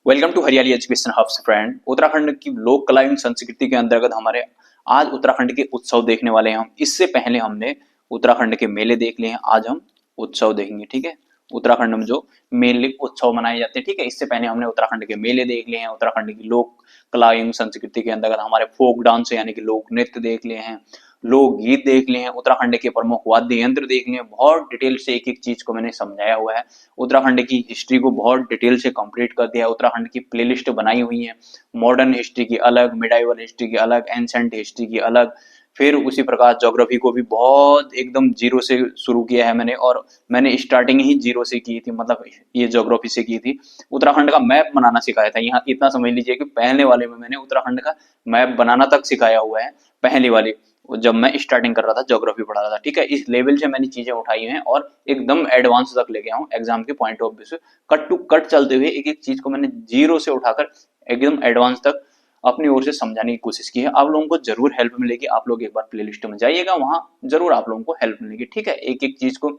Welcome to हरियाली education hubs friend. Uttarakhand की लोक कला एवं संस्कृति के अंतर्गत हमारे आज उत्तराखंड के उत्सव देखने वाले हैं हम। इससे पहले हमने उत्तराखंड के मेले देख लिए हैं, आज हम उत्सव देखेंगे। ठीक है, उत्तराखंड में जो मेनली उत्सव मनाए जाते हैं। ठीक है, इससे पहले हमने उत्तराखंड के मेले देख लिए हैं, उत्तराखंड की लोक कला एवं संस्कृति के अंतर्गत हमारे फोक डांस यानी कि लोक नृत्य देख लिए हैं, लोक गीत देख लिए हैं, उत्तराखंड के प्रमुख वाद्य यंत्र देख लिए हैं। बहुत डिटेल से एक एक चीज को मैंने समझाया हुआ है। उत्तराखंड की हिस्ट्री को बहुत डिटेल से कंप्लीट कर दिया है। उत्तराखंड की प्लेलिस्ट बनाई हुई है, मॉडर्न हिस्ट्री की अलग, मिडाइवल हिस्ट्री की अलग, एंसेंट हिस्ट्री की अलग। फिर उसी प्रकार ज्योग्राफी को भी बहुत एकदम जीरो से शुरू किया है मैंने, और मैंने स्टार्टिंग ही जीरो से की थी, मतलब ये ज्योग्राफी से की थी। उत्तराखंड का मैप बनाना सिखाया था। यहाँ इतना समझ लीजिए कि पहले वाले में मैंने उत्तराखंड का मैप बनाना तक सिखाया हुआ है, पहले वाले जब मैं स्टार्टिंग कर रहा था, ज्योग्राफी पढ़ा रहा था। ठीक है, इस लेवल से मैंने चीजें उठाई हैं और एकदम एडवांस तक ले गया हूँ एग्जाम के पॉइंट ऑफ व्यू से। कट टू कट चलते हुए एक एक चीज को मैंने जीरो से उठाकर एकदम एडवांस तक अपनी ओर से समझाने की कोशिश की है। आप लोगों को जरूर हेल्प मिलेगी। आप लोग एक बार प्लेलिस्ट में जाइएगा, वहां जरूर आप लोगों को हेल्प मिलेगी। ठीक है, एक एक चीज को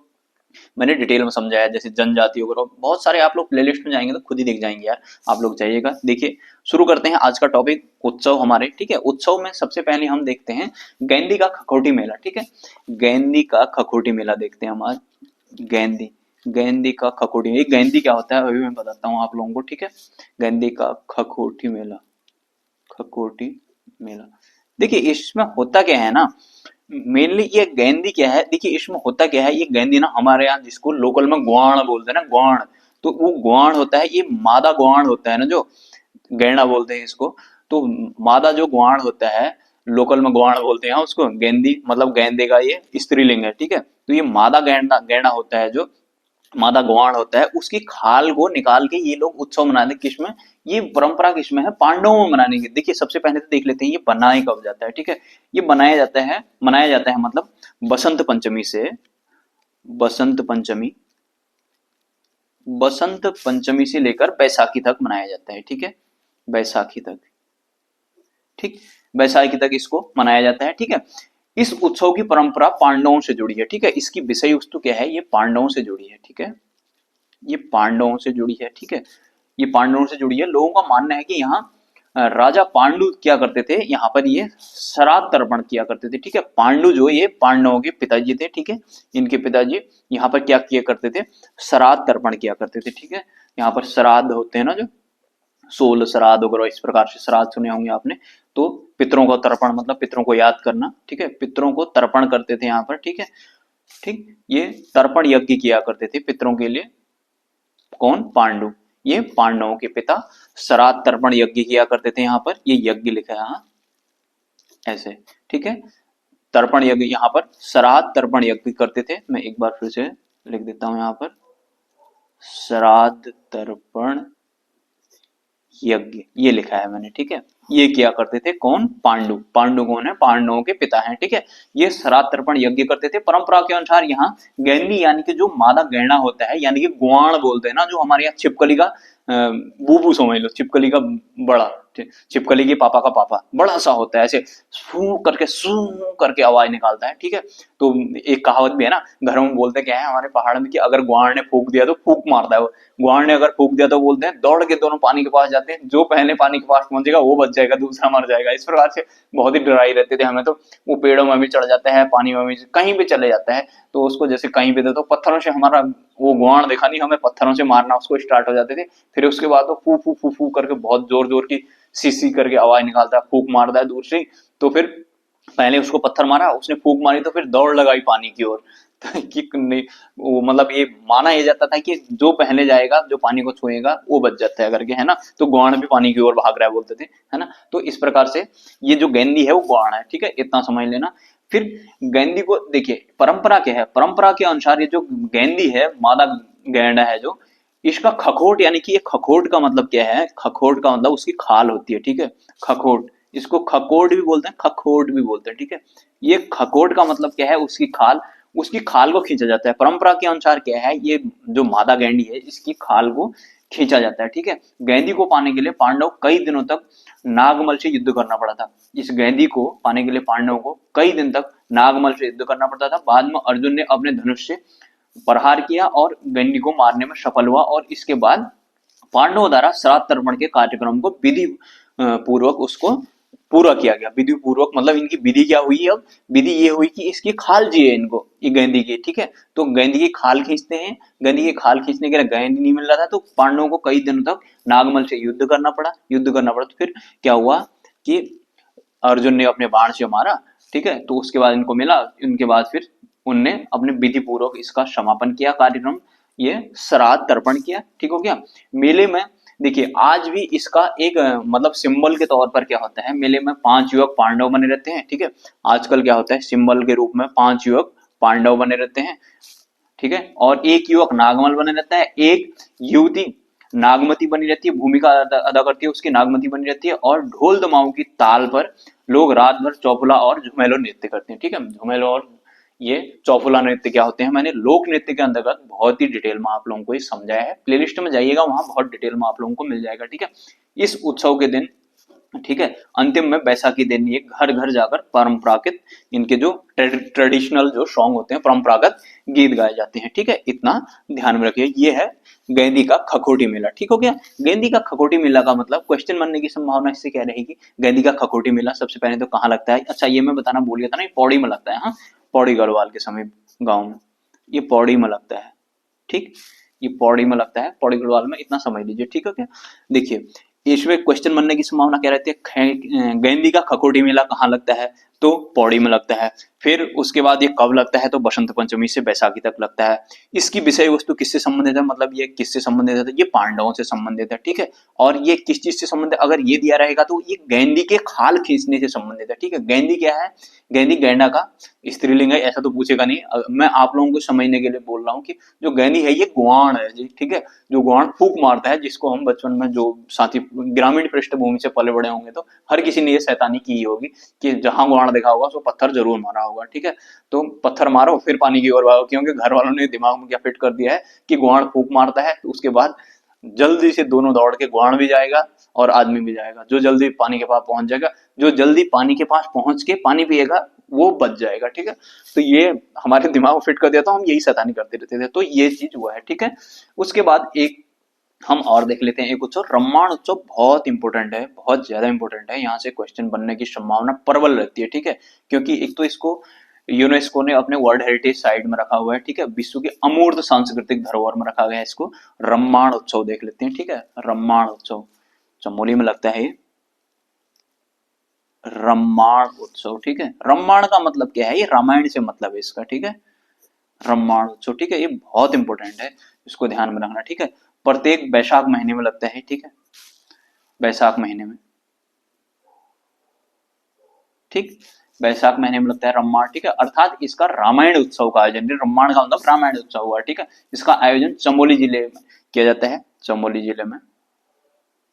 मैंने डिटेल में समझाया, जैसे जनजातियों को बहुत सारे आप लोग प्लेलिस्ट में जाएंगे तो खुद ही दिख जाएंगे यार। आप लोग जाइएगा, देखिए। शुरू करते हैं आज का टॉपिक, उत्सव हमारे। ठीक है, उत्सव में सबसे पहले हम देखते हैं गैंदी का खखोटी मेला। ठीक है, गैंदी का खखोटी मेला देखते हैं हम आज। गैंदी गैंदी का खखोटी, ये गैंदी क्या होता है अभी मैं बताता हूँ आप लोगों को। ठीक है, गैंदी का खखोटी मेला, खखोटी मेला। देखिए इसमें होता क्या है ना, मेनली ये गेंदी क्या है, देखिए इसमें होता क्या है, ये गेंदी ना हमारे यहाँ जिसको लोकल में ग्वाण बोलते हैं ना, ग्वाण। तो वो ग्वाण होता है, ये मादा ग्वाण होता है ना, जो गैंडा बोलते हैं इसको। तो मादा जो ग्वाण होता है, लोकल में ग्वाण बोलते हैं उसको, गेंदी मतलब गेंदे का ये स्त्रीलिंग है। ठीक है, तो ये मादा गैंडा गैंडा होता है, जो मादा ग्वाण होता है, उसकी खाल को निकाल के ये लोग उत्सव मनाते हैं। किसमें, ये परंपरा किसमें है, पांडवों में मनाने की। देखिए सबसे पहले तो देख लेते हैं ये बनाया कब जाता है। ठीक है, ये मनाया जाता है मतलब बसंत पंचमी से, बसंत पंचमी बसंत पंचमी से लेकर बैसाखी तक मनाया जाता है। ठीक है, बैसाखी तक। ठीक, बैसाखी तक इसको मनाया जाता है। ठीक है, इस उत्सव की परंपरा पांडवों से जुड़ी है। ठीक है, इसकी विषय वस्तु क्या है, ये पांडवों से जुड़ी है। ठीक है, ये पांडवों से जुड़ी है। ठीक है, ये पांडवों से जुड़ी है। लोगों का मानना है कि यहाँ राजा पांडु क्या करते थे, यहाँ पर ये श्राद्ध तर्पण किया करते थे। ठीक है, पांडु जो ये पांडवों के पिताजी थे। ठीक है, इनके पिताजी यहाँ पर क्या किया करते थे, श्राद्ध तर्पण किया करते थे। ठीक है, यहाँ पर श्राद्ध होते हैं ना, जो सोल श्राद्ध वगैरह इस प्रकार से श्राद्ध सुने होंगे आपने। तो पितरों को तर्पण मतलब पितरों को याद करना। ठीक है, पितरों को तर्पण करते थे यहाँ पर। ठीक है, ठीक, ये तर्पण यज्ञ किया करते थे पितरों के लिए। कौन, पांडु, ये पांडवों के पिता श्राद्ध तर्पण यज्ञ किया करते थे। यहाँ पर ये यज्ञ लिखा है यहाँ ऐसे। ठीक है, तर्पण यज्ञ, यहाँ पर श्राद्ध तर्पण यज्ञ करते थे। मैं एक बार फिर से लिख देता हूं यहाँ पर, श्राद्ध तर्पण यज्ञ ये लिखा है मैंने। ठीक है, ये किया करते थे कौन, पांडु। पांडु कौन है, पांडवों के पिता हैं। ठीक है, ये श्राद्ध तर्पण यज्ञ करते थे परंपरा के अनुसार। यहाँ गैंडी यानी कि जो मादा गैंडा होता है, यानी कि ग्वाण बोलते हैं ना, जो हमारे यहाँ छिपकली का बूबू समझ लो, छिपकली का बड़ा, छिपकली के पापा का पापा बड़ा सा होता है, ऐसे सू करके आवाज निकालता है। ठीक है, तो एक कहावत भी है ना, घरों में बोलते क्या है हमारे पहाड़ में, कि अगर ग्वाण ने फूंक दिया तो फूंक मारता है वो। ग्वाण ने अगर फूंक दिया तो बोलते हैं दौड़ के दोनों पानी के पास जाते हैं, जो पहले पानी के पास पहुंचेगा वो बच जाएगा, दूसरा मर जाएगा। इस प्रकार से बहुत ही डराई रहते थे हमें तो। वो पेड़ों में भी चढ़ जाता है, पानी में भी, कहीं भी चले जाता है। तो उसको जैसे कहीं भी दे तो पत्थरों से, हमारा वो ग्वाण देखा नहीं, हमें पत्थरों से मारना उसको स्टार्ट हो जाते थे। फिर उसके बाद वो फू फू फू फू करके बहुत जोर जोर की सी करके आवाज निकालता है, फूक मारता है दूर से। तो फिर पहले उसको पत्थर मारा, उसने फूक मारी, तो फिर दौड़ लगाई पानी की ओर। कि वो मतलब ये माना ये जाता था कि जो पहले जाएगा, जो पानी को छुएगा वो बच जाता है करके, है ना। तो ग्वाण भी पानी की ओर भाग रहा है बोलते थे, है ना। तो इस प्रकार से ये जो गेंदी है वो ग्वाण है। ठीक है, इतना समझ लेना। फिर गेंदी को देखिए, परंपरा क्या है, परंपरा के अनुसार ये जो गेंदी है, मादा गैंडा है जो, इसका खखोट, यानी कि ये खखोट का मतलब क्या है, खखोट का मतलब उसकी खाल होती है। ठीक है, खखोट, इसको खकोट भी बोलते हैं, खखोट भी बोलते हैं। ठीक है, ये खखोट का मतलब क्या है, उसकी खाल, उसकी खाल को खींचा जाता है। परंपरा के अनुसार क्या है, ये जो मादा गैंडी है इसकी खाल को खींचा जाता है। ठीक है, गेंदी को पाने के लिए पांडव कई दिनों तक नागमल से युद्ध करना पड़ा था। इस गेंदी को पाने के लिए पांडवों को कई दिन तक नागमल से युद्ध करना पड़ता था। बाद में अर्जुन ने अपने धनुष से प्रहार किया और गेंडी को मारने में सफल हुआ, और इसके बाद पांडवों द्वारा श्राद्ध तर्पण के कार्यक्रम को विधि पूर्वक उसको पूरा किया गया। विधि पूर्वक मतलब इनकी विधि क्या हुई? अब विधि ये हुई कि इसकी खाल चाहिए इनको, ये गेंदी की, ठीक है। तो गेंदी की खाल खींचते हैं, गेंदी की खाल खींचने के लिए गेंद नहीं मिल रहा था, तो पांडवों को कई दिनों तक नागमल से युद्ध करना पड़ा। तो फिर क्या हुआ कि अर्जुन ने अपने बाण से मारा, ठीक है, तो उसके बाद इनको मिला। उनके बाद फिर उनने अपने विधि पूर्वक इसका समापन किया कार्यक्रम, ये श्राद्ध तर्पण किया, ठीक हो गया। मेले में देखिए आज भी इसका एक मतलब सिंबल के तौर पर क्या होता है, मेले में 5 युवक पांडव बने रहते हैं, ठीक है। आजकल क्या होता है, सिंबल के रूप में 5 युवक पांडव बने रहते हैं, ठीक है, और एक युवक नागमल बने रहता है, एक युवती नागमती बनी रहती है, भूमिका अदा करती है उसकी, नागमती बनी रहती है, और ढोल दमाऊ की ताल पर लोग रात भर चौपुला और झुमेलो नृत्य करते हैं, ठीक है। झुमेलो और ये चौपुला नृत्य क्या होते हैं, मैंने लोक नृत्य के अंतर्गत बहुत ही डिटेल में आप लोगों को ये समझाया है, प्लेलिस्ट में जाइएगा, वहां बहुत डिटेल में आप लोगों को मिल जाएगा, ठीक है। इस उत्सव के दिन, ठीक है, अंतिम में बैसाखी दिन ये घर घर जाकर परंपरागत इनके जो ट्रेडिशनल जो सॉन्ग होते हैं, परंपरागत गीत गाए जाते हैं, ठीक है। इतना ध्यान में रखिए। ये है गेंदी का खखोटी मेला, ठीक हो गया। गेंदी का खखोटी मेला का मतलब क्वेश्चन बनने की संभावना इससे क्या रहेगी, गेंदी का खखोटी मेला सबसे पहले तो कहाँ लगता है? अच्छा ये मैं बताना भूल गया था ना, पौड़ी में लगता है, हाँ, पौड़ी गढ़वाल के समीप गाँव में, ये पौड़ी में लगता है, ठीक, ये पौड़ी में लगता है, पौड़ी गढ़वाल में, इतना समझ लीजिए, ठीक है क्या। देखिए इसमें क्वेश्चन बनने की संभावना क्या रहती है, गेंदी का खखोटी मेला कहाँ लगता है, तो पौड़ी में लगता है। फिर उसके बाद ये कब लगता है, तो बसंत पंचमी से बैसाखी तक लगता है। इसकी विषय वस्तु किससे संबंधित है, मतलब ये किससे संबंधित है, ये पांडवों से संबंधित है, ठीक है। और ये किस चीज से संबंधित, अगर ये दिया रहेगा तो ये गेंदी के खाल खींचने से संबंधित है, ठीक है। गेंदी क्या है, गेंदी गैंडा का स्त्रीलिंग है, ऐसा तो पूछेगा नहीं, मैं आप लोगों को समझने के लिए बोल रहा हूँ कि जो गेंदी है ये गुआण है जी, ठीक है, जो गुआण फूंक मारता है, जिसको हम बचपन में जो साथी ग्रामीण पृष्ठभूमि से पले बड़े होंगे तो हर किसी ने ये शैतानी की होगी कि जहां गुआण देखा होगा उसको पत्थर जरूर मारा होगा, ठीक है। तो पत्थर मारो फिर पानी की ओर भागो, क्योंकि घर वालों ने दिमाग में क्या फिट कर दिया है कि गुआण फूंक मारता है तो उसके बाद जल्दी से दोनों दौड़ के, गुआण भी जाएगा और आदमी भी जाएगा, जो जल्दी पानी के पास पहुंच जाएगा, जो जल्दी पानी के पास पहुंच के पानी पिएगा वो बच जाएगा, ठीक है। तो ये हमारे दिमाग में फिट कर दिया, तो हम यही शैतानी करते रहते थे, तो ये चीज हुआ है, ठीक है। उसके बाद एक हम और देख लेते हैं, एक उत्सव रम्माण उत्सव बहुत इंपॉर्टेंट है, बहुत ज्यादा इंपॉर्टेंट है, यहाँ से क्वेश्चन बनने की संभावना प्रबल रहती है, ठीक है। क्योंकि एक तो इसको यूनेस्को ने अपने वर्ल्ड हेरिटेज साइट में रखा हुआ है, ठीक है, विश्व की अमूर्त सांस्कृतिक धरोहर में रखा गया है इसको। रम्माण उत्सव देख लेते हैं, ठीक है, रम्माण उत्सव चमोली में लगता है ये, रम्माण उत्सव, ठीक है। रम्माण का मतलब क्या है, ये रामायण से मतलब है इसका, ठीक है, रम्माण उत्सव, ठीक है, ये बहुत इंपॉर्टेंट है, इसको ध्यान में रखना, ठीक है। प्रत्येक बैसाख महीने में लगता है, ठीक है, बैसाख महीने में, ठीक, बैसाख महीने में लगता है रम्माण, ठीक है। अर्थात इसका रामायण उत्सव का आयोजन, रम्माण का मतलब रामायण उत्सव हुआ, ठीक है। इसका आयोजन चमोली जिले में किया जाता है, चमोली जिले में,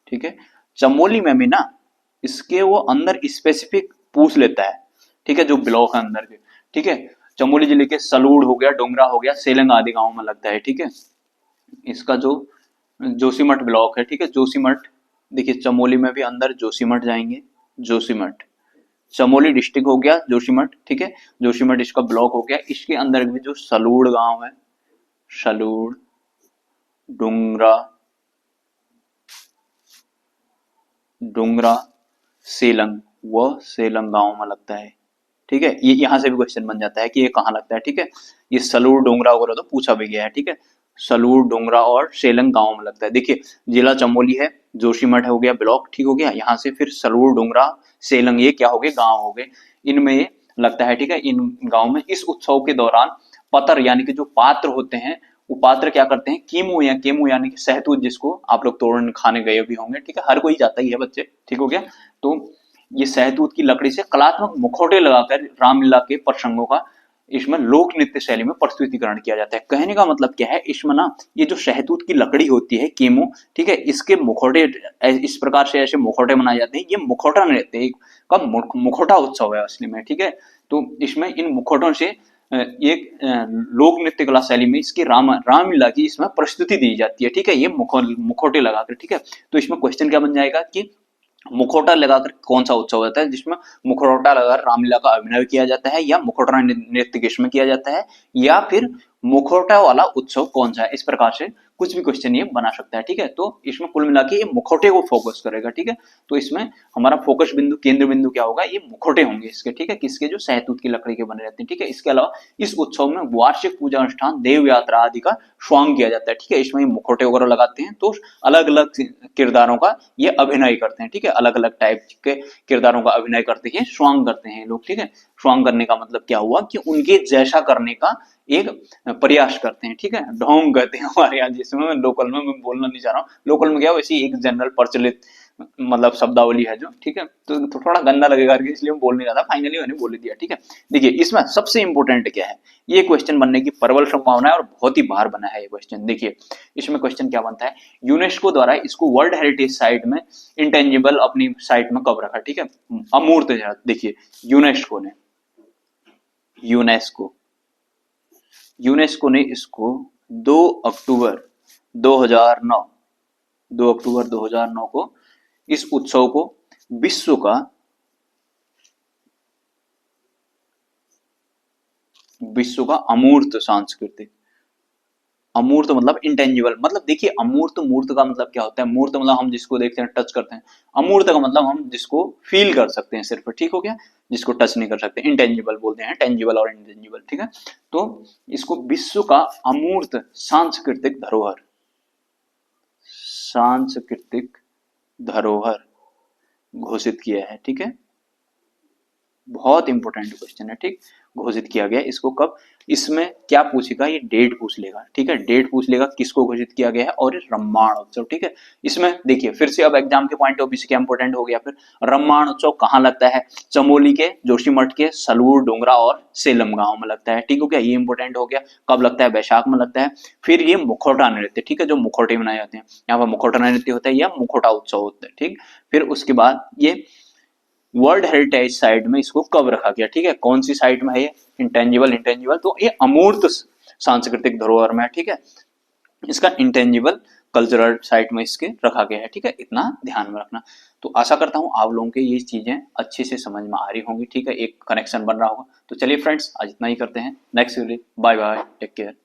ठीक है। चमोली में भी ना इसके वो अंदर स्पेसिफिक पूछ लेता है, ठीक है, जो ब्लॉक है अंदर के, ठीक है। चमोली जिले के सलूड़ हो गया, डोंगरा हो गया, सेलंग आदि गांव में लगता है, ठीक है। इसका जो जोशीमठ ब्लॉक है, ठीक है, जोशीमठ, देखिए चमोली में भी अंदर जोशीमठ जाएंगे, जोशीमठ चमोली डिस्ट्रिक्ट हो गया जोशीमठ, ठीक है, जोशीमठ इसका ब्लॉक हो गया। इसके अंदर भी जो सलूड़ गांव है, सलूड़, डोंगरा, डोंगरा, सेलंग, वह सेलंग गांव में लगता है, ठीक है। ये यहां से भी क्वेश्चन बन जाता है कि ये कहाँ लगता है, ठीक है। ये सलूर डोंगरा वगैरह तो पूछा भी गया है, ठीक है, सलूर डोंगरा और सेलंग गांव में लगता है। देखिए जिला चमोली है, जोशीमठ हो गया ब्लॉक, ठीक हो गया, यहाँ से फिर सलूर डोंगरा सेलंग ये क्या हो गए, गांव हो गए, इनमें लगता है, ठीक है। इन गांव में इस उत्सव के दौरान पतर यानी कि जो पात्र होते हैं वो पात्र क्या करते हैं, कीमू या केमू यानी कि सहतूत, जिसको आप लोग तोड़ने खाने गए भी होंगे, ठीक है, हर कोई जाता ही है बच्चे, ठीक हो गया। तो ये सहतूत की लकड़ी से कलात्मक मुखौटे लगाकर रामलीला के प्रसंगों का इसमें लोक नृत्य शैली में प्रस्तुतिकरण किया जाता है। कहने का मतलब क्या है, इसमें ना ये जो शहतूत की लकड़ी होती है केमू, ठीक है, इसके मुखौटे इस प्रकार से ऐसे मुखौटे बनाए जाते हैं, ये मुखौटा नृत्य का मुखौटा उत्सव है असली में, ठीक है। तो इसमें इन मुखौटों से एक लोक नृत्य कला शैली में इसकी रामलीला की इसमें प्रस्तुति दी जाती है, ठीक है, ये मुखौटे लगाकर, ठीक है। तो इसमें क्वेश्चन क्या बन जाएगा कि मुखौटा लगाकर कौन सा उत्सव होता है जिसमें मुखौटा लगाकर रामलीला का अभिनय किया जाता है, या मुखौटा नृत्य किसमें किया जाता है, या फिर मुखौटा वाला उत्सव कौन सा है, इस प्रकार से कुछ भी क्वेश्चन ये बना सकता है, ठीक है। तो इसमें कुल मिला के ये मुखौटे को फोकस करेगा, ठीक है। तो इसमें हमारा फोकस बिंदु, केंद्र बिंदु क्या होगा, ये मुखौटे होंगे इसके, ठीक है, किसके, जो शहतूत की लकड़ी के बने रहते हैं, ठीक है। इसके अलावा इस उत्सव में वार्षिक पूजा अनुष्ठान, देव यात्रा आदि का स्वांग किया जाता है, ठीक है। इसमें मुखौटे वगैरह लगाते हैं, तो अलग अलग किरदारों का ये अभिनय करते हैं, ठीक है, अलग अलग टाइप के किरदारों का अभिनय करते हैं, स्वांग करते हैं लोग, ठीक है। स्वांग करने का मतलब क्या हुआ कि उनके जैसा करने का एक प्रयास करते हैं, ठीक है। ढोंग कहते हैं हमारे यहाँ, जिसमें मैं लोकल में मैं बोलना नहीं चाह रहा हूँ, लोकल में क्या वैसी एक जनरल प्रचलित मतलब शब्दावली है जो, ठीक है। तो थोड़ा गंदा लगेगा करके इसलिए मैं बोल नहीं रहा था, फाइनली मैंने बोल दिया, ठीक है। देखिए इसमें सबसे इंपॉर्टेंट क्या है, ये क्वेश्चन बनने की प्रबल संभावना है और बहुत ही बार बना है ये क्वेश्चन। देखिए इसमें क्वेश्चन क्या बनता है, यूनेस्को द्वारा इसको वर्ल्ड हेरिटेज साइट में इंटेंजिबल अपनी साइट में कब रखा, ठीक है, अमूर्त। देखिए यूनेस्को ने यूनेस्को ने इसको 2 अक्टूबर 2009 2 अक्टूबर 2009 को इस उत्सव को विश्व का अमूर्त सांस्कृतिक, अमूर्त मतलब इंटेंजिबल, मतलब देखिए अमूर्त मूर्त का मतलब क्या होता है, मूर्त मतलब हम जिसको देखते हैं टच करते हैं, अमूर्त का मतलब हम जिसको फील कर सकते हैं सिर्फ, ठीक हो गया, जिसको टच नहीं कर सकते, इंटेंजिबल बोलते हैं, टेंजिबल और इंटेंजिबल, ठीक है। तो इसको विश्व का अमूर्त सांस्कृतिक धरोहर, सांस्कृतिक धरोहर घोषित किया है, ठीक है। बहुत इंपॉर्टेंट क्वेश्चन है, ठीक, घोषित किया गया। इसको कब, इसमें क्या पूछेगा, ये डेट पूछ लेगा, ठीक है, डेट पूछ लेगा किसको घोषित किया गया है, और रम्माण उत्सव, ठीक है। इसमें देखिए फिर से अब एग्जाम के पॉइंट ऑफ व्यू से क्या इंपॉर्टेंट हो गया, फिर रम्माण उत्सव कहाँ लगता है, चमोली के, जोशीमठ के, सलूर, डोंगरा और सेलम गांव में लगता है, ठीक हो गया, ये इंपॉर्टेंट हो गया। कब लगता है, बैसाख में लगता है। फिर ये मुखौटा नृत्य, ठीक है, जो मुखौटे बनाए जाते हैं, यहाँ पर मुखौटा नृत्य होता है या मुखौटा उत्सव होता है, ठीक। फिर उसके बाद ये वर्ल्ड हेरिटेज साइट में इसको कब रखा गया, ठीक है, कौन सी साइट में है ये, इंटेंजिबल, तो ये अमूर्त सांस्कृतिक धरोहर में है, ठीक है। इसका इंटेंजिबल कल्चरल साइट में इसके रखा गया है, ठीक है, इतना ध्यान में रखना। तो आशा करता हूं आप लोगों के ये चीजें अच्छे से समझ में आ रही होंगी, ठीक है, एक कनेक्शन बन रहा होगा। तो चलिए फ्रेंड्स आज इतना ही करते हैं, next video, bye bye, take care.